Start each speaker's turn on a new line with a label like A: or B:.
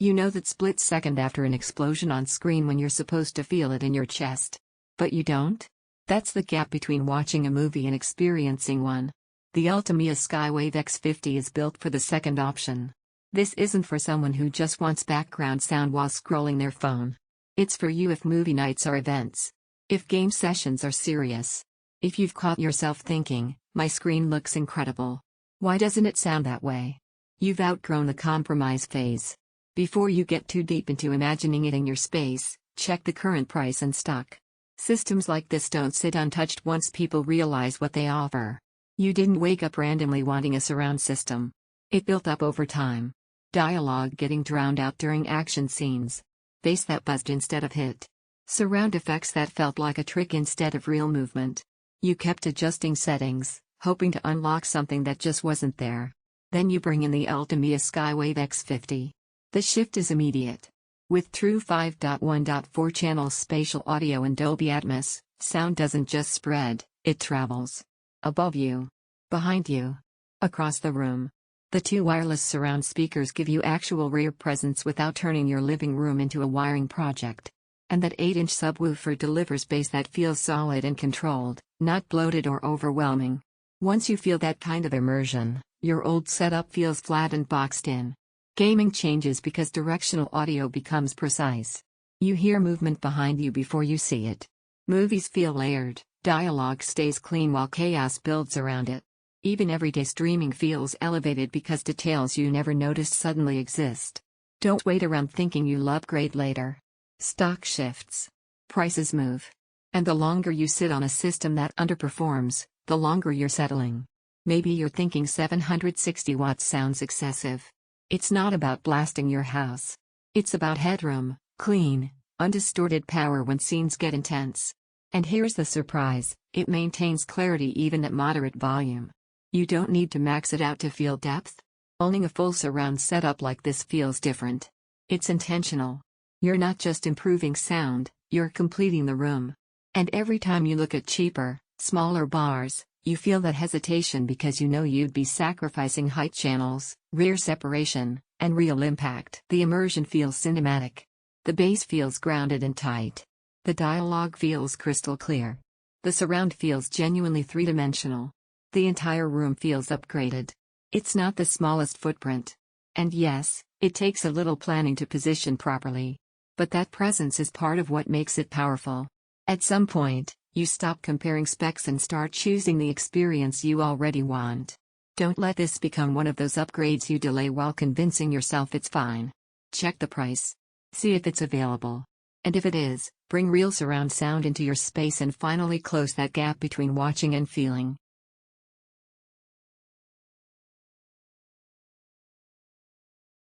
A: You know that split second after an explosion on screen when you're supposed to feel it in your chest. But you don't? That's the gap between watching a movie and experiencing one. The ULTIMEA Skywave X50 is built for the second option. This isn't for someone who just wants background sound while scrolling their phone. It's for you if movie nights are events. If game sessions are serious. If you've caught yourself thinking, my screen looks incredible. Why doesn't it sound that way? You've outgrown the compromise phase. Before you get too deep into imagining it in your space, check the current price and stock. Systems like this don't sit untouched once people realize what they offer. You didn't wake up randomly wanting a surround system. It built up over time. Dialogue getting drowned out during action scenes. Bass that buzzed instead of hit. Surround effects that felt like a trick instead of real movement. You kept adjusting settings, hoping to unlock something that just wasn't there. Then you bring in the ULTIMEA Skywave X50. The shift is immediate. With true 5.1.4 channels spatial audio and Dolby Atmos, sound doesn't just spread, it travels. Above you. Behind you. Across the room. The two wireless surround speakers give you actual rear presence without turning your living room into a wiring project. And that 8-inch subwoofer delivers bass that feels solid and controlled, not bloated or overwhelming. Once you feel that kind of immersion, your old setup feels flat and boxed in. Gaming changes because directional audio becomes precise. You hear movement behind you before you see it. Movies feel layered, dialogue stays clean while chaos builds around it. Even everyday streaming feels elevated because details you never noticed suddenly exist. Don't wait around thinking you'll upgrade later. Stock shifts. Prices move. And the longer you sit on a system that underperforms, the longer you're settling. Maybe you're thinking 760 watts sounds excessive. It's not about blasting your house. It's about headroom, clean, undistorted power when scenes get intense. And here's the surprise, it maintains clarity even at moderate volume. You don't need to max it out to feel depth. Owning a full surround setup like this feels different. It's intentional. You're not just improving sound, you're completing the room. And every time you look at cheaper, smaller bars, you feel that hesitation because you know you'd be sacrificing height channels, rear separation, and real impact. The immersion feels cinematic. The bass feels grounded and tight. The dialogue feels crystal clear. The surround feels genuinely three-dimensional. The entire room feels upgraded. It's not the smallest footprint. And yes, it takes a little planning to position properly. But that presence is part of what makes it powerful. At some point, you stop comparing specs and start choosing the experience you already want. Don't let this become one of those upgrades you delay while convincing yourself it's fine. Check the price. See if it's available. And if it is, bring real surround sound into your space and finally close that gap between watching and feeling.